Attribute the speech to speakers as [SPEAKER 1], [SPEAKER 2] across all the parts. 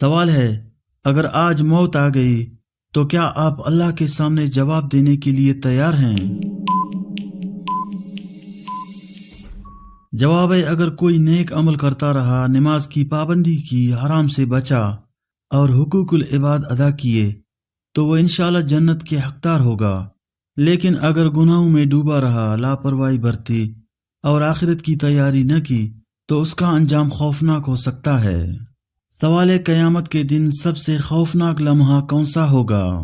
[SPEAKER 1] سوال ہے، اگر آج موت آ گئی تو کیا آپ اللہ کے سامنے جواب دینے کے لیے تیار ہیں؟ جواب ہے، اگر کوئی نیک عمل کرتا رہا، نماز کی پابندی کی، حرام سے بچا اور حقوق العباد ادا کیے تو وہ انشاءاللہ جنت کے حقدار ہوگا۔ لیکن اگر گناہوں میں ڈوبا رہا، لاپرواہی برتی اور آخرت کی تیاری نہ کی تو اس کا انجام خوفناک ہو سکتا ہے۔ سوال ہے، قیامت کے دن سب سے خوفناک لمحہ کون سا ہوگا؟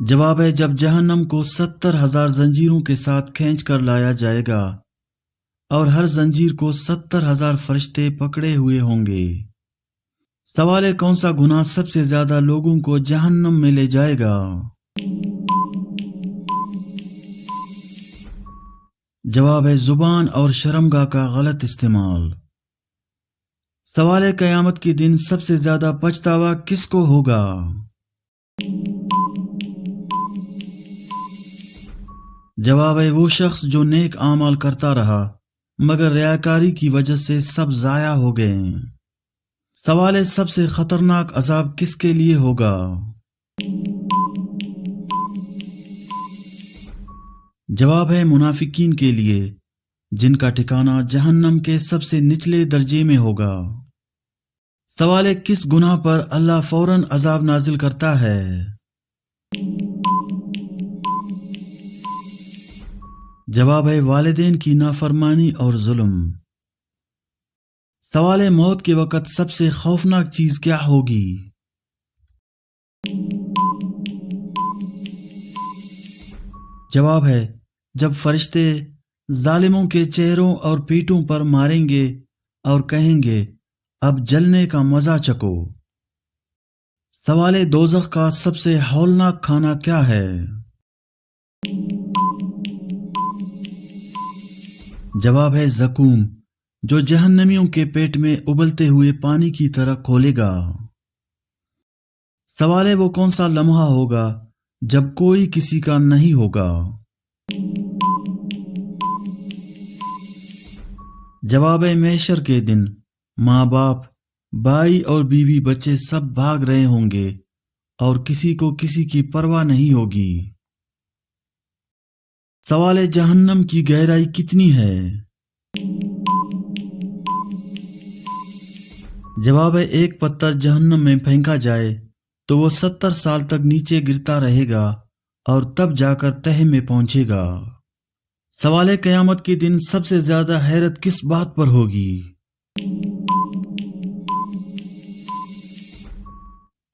[SPEAKER 1] جواب ہے، جب جہنم کو 70,000 زنجیروں کے ساتھ کھینچ کر لایا جائے گا اور ہر زنجیر کو 70,000 فرشتے پکڑے ہوئے ہوں گے۔ سوال ہے، کون سا گناہ سب سے زیادہ لوگوں کو جہنم میں لے جائے گا؟ جواب ہے، زبان اور شرمگاہ کا غلط استعمال۔ سوال ہے، قیامت کے دن سب سے زیادہ پچھتاوا کس کو ہوگا؟ جواب ہے، وہ شخص جو نیک اعمال کرتا رہا مگر ریاکاری کی وجہ سے سب ضائع ہو گئے۔ سوال ہے، سب سے خطرناک عذاب کس کے لیے ہوگا؟ جواب ہے، منافقین کے لیے، جن کا ٹھکانہ جہنم کے سب سے نچلے درجے میں ہوگا۔ سوال ہے، کس گناہ پر اللہ فوراً عذاب نازل کرتا ہے؟ جواب ہے، والدین کی نافرمانی اور ظلم۔ سوال ہے، موت کے وقت سب سے خوفناک چیز کیا ہوگی؟ جواب ہے، جب فرشتے ظالموں کے چہروں اور پیٹوں پر ماریں گے اور کہیں گے، اب جلنے کا مزہ چکو۔ سوال ہے، دوزخ کا سب سے ہولناک کھانا کیا ہے؟ جواب ہے، زقوم، جو جہنمیوں کے پیٹ میں ابلتے ہوئے پانی کی طرح کھولے گا۔ سوال ہے، وہ کون سا لمحہ ہوگا جب کوئی کسی کا نہیں ہوگا؟ جواب ہے، محشر کے دن ماں باپ، بھائی اور بیوی، بچے سب بھاگ رہے ہوں گے اور کسی کو کسی کی پرواہ نہیں ہوگی۔ سوال ہے، جہنم کی گہرائی کتنی ہے؟ جواب ہے، ایک پتھر جہنم میں پھینکا جائے تو وہ 70 سال تک نیچے گرتا رہے گا اور تب جا کر تہہ میں پہنچے گا۔ سوال ہے، قیامت کے دن سب سے زیادہ حیرت کس بات پر ہوگی؟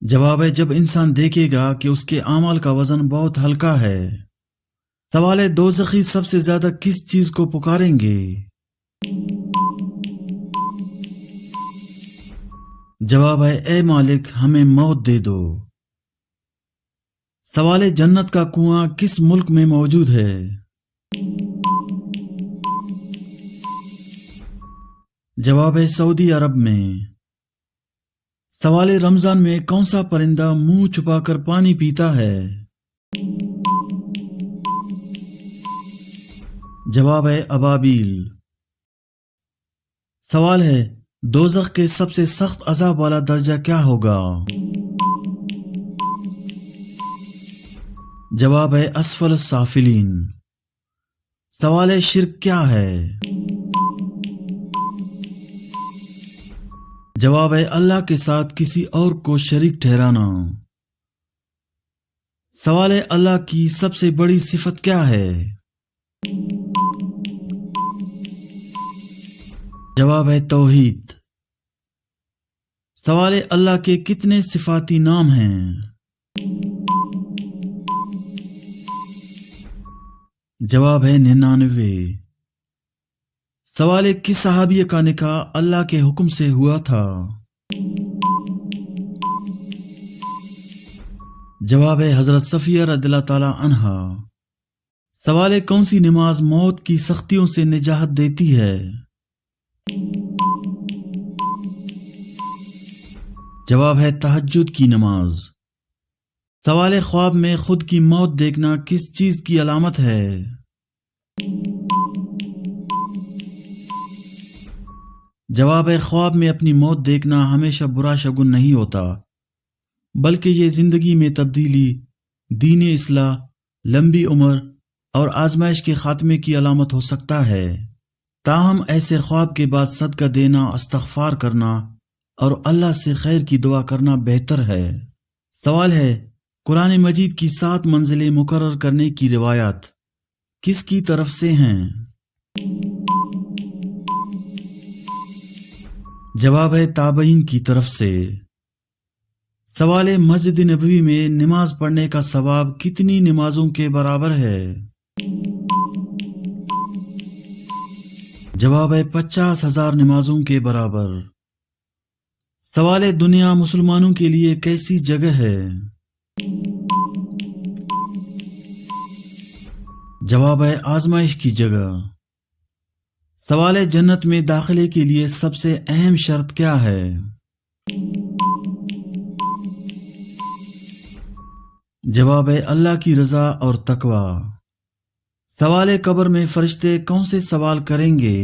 [SPEAKER 1] جواب ہے، جب انسان دیکھے گا کہ اس کے اعمال کا وزن بہت ہلکا ہے۔ سوال ہے، دوزخی سب سے زیادہ کس چیز کو پکاریں گے؟ جواب ہے، اے مالک، ہمیں موت دے دو۔ سوال ہے، جنت کا کنواں کس ملک میں موجود ہے؟ جواب ہے، سعودی عرب میں۔ سوال ہے، رمضان میں کون سا پرندہ منہ چھپا کر پانی پیتا ہے؟ جواب ہے، ابابیل۔ سوال ہے، دوزخ کے سب سے سخت عذاب والا درجہ کیا ہوگا؟ جواب ہے، اسفل السافلین۔ سوال ہے، شرک کیا ہے؟ جواب ہے، اللہ کے ساتھ کسی اور کو شریک ٹھہرانا۔ سوال ہے، اللہ کی سب سے بڑی صفت کیا ہے؟ جواب ہے، توحید۔ سوال ہے، اللہ کے کتنے صفاتی نام ہیں؟ جواب ہے، 99۔ سوال ہے، کس صحابیہ کا نکاح اللہ کے حکم سے ہوا تھا؟ جواب ہے، حضرت صفیہ رضی اللہ تعالی عنہا۔ سوال ہے، کون سی نماز موت کی سختیوں سے نجات دیتی ہے؟ جواب ہے، تہجد کی نماز۔ سوال ہے، خواب میں خود کی موت دیکھنا کس چیز کی علامت ہے؟ جواب ہے، خواب میں اپنی موت دیکھنا ہمیشہ برا شگن نہیں ہوتا، بلکہ یہ زندگی میں تبدیلی، دین اصلاح، لمبی عمر اور آزمائش کے خاتمے کی علامت ہو سکتا ہے۔ تاہم ایسے خواب کے بعد صدقہ دینا، استغفار کرنا اور اللہ سے خیر کی دعا کرنا بہتر ہے۔ سوال ہے، قرآن مجید کی 7 منزلیں مقرر کرنے کی روایات کس کی طرف سے ہیں؟ جواب ہے، تابعین کی طرف سے۔ سوال ہے، مسجد نبوی میں نماز پڑھنے کا ثواب کتنی نمازوں کے برابر ہے؟ جواب ہے، 50,000 نمازوں کے برابر۔ سوال ہے، دنیا مسلمانوں کے لیے کیسی جگہ ہے؟ جواب ہے، آزمائش کی جگہ۔ سوال ہے، جنت میں داخلے کے لیے سب سے اہم شرط کیا ہے؟ جواب ہے، اللہ کی رضا اور تقوی۔ سوال ہے، قبر میں فرشتے کون سے سوال کریں گے؟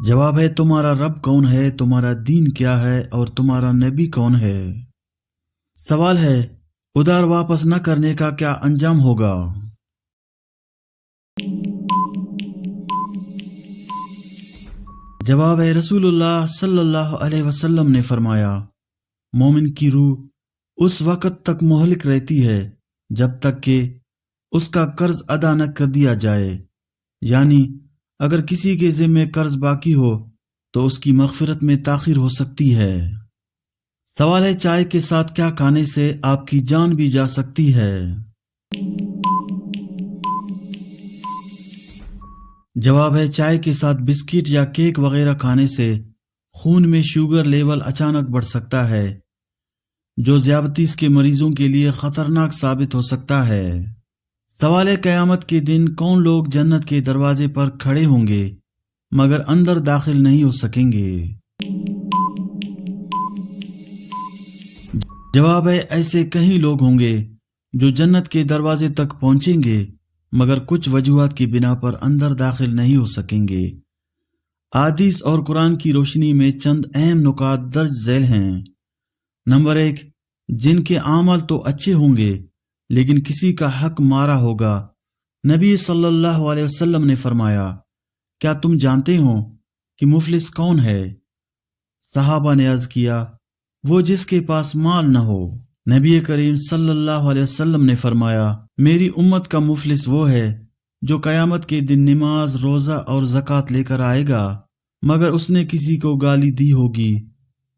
[SPEAKER 1] جواب ہے، تمہارا رب کون ہے، تمہارا دین کیا ہے اور تمہارا نبی کون ہے؟ سوال ہے، ادھار واپس نہ کرنے کا کیا انجام ہوگا؟ جواب ہے، رسول اللہ صلی اللہ علیہ وسلم نے فرمایا، مومن کی روح اس وقت تک مہلک رہتی ہے جب تک کہ اس کا قرض ادا نہ کر دیا جائے، یعنی اگر کسی کے ذمے قرض باقی ہو تو اس کی مغفرت میں تاخیر ہو سکتی ہے۔ سوال ہے، چائے کے ساتھ کیا کھانے سے آپ کی جان بھی جا سکتی ہے؟ جواب ہے، چائے کے ساتھ بسکٹ یا کیک وغیرہ کھانے سے خون میں شوگر لیول اچانک بڑھ سکتا ہے، جو ذیابیطس کے مریضوں کے لیے خطرناک ثابت ہو سکتا ہے۔ سوال ہے، قیامت کے دن کون لوگ جنت کے دروازے پر کھڑے ہوں گے مگر اندر داخل نہیں ہو سکیں گے؟ جواب ہے، ایسے کئی لوگ ہوں گے جو جنت کے دروازے تک پہنچیں گے مگر کچھ وجوہات کی بنا پر اندر داخل نہیں ہو سکیں گے۔ حدیث اور قرآن کی روشنی میں چند اہم نکات درج ذیل ہیں۔ نمبر 1، جن کے اعمال تو اچھے ہوں گے لیکن کسی کا حق مارا ہوگا۔ نبی صلی اللہ علیہ وسلم نے فرمایا، کیا تم جانتے ہو کہ مفلس کون ہے؟ صحابہ نے عرض کیا، وہ جس کے پاس مال نہ ہو۔ نبی کریم صلی اللہ علیہ وسلم نے فرمایا، میری امت کا مفلس وہ ہے جو قیامت کے دن نماز، روزہ اور زکوٰۃ لے کر آئے گا مگر اس نے کسی کو گالی دی ہوگی،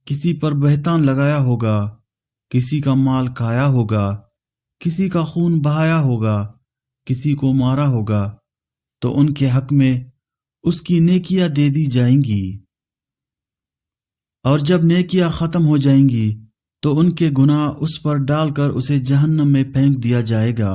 [SPEAKER 1] کسی پر بہتان لگایا ہوگا، کسی کا مال کھایا ہوگا، کسی کا خون بہایا ہوگا، کسی کو مارا ہوگا، تو ان کے حق میں اس کی نیکیاں دے دی جائیں گی، اور جب نیکیاں ختم ہو جائیں گی تو ان کے گناہ اس پر ڈال کر اسے جہنم میں پھینک دیا جائے گا۔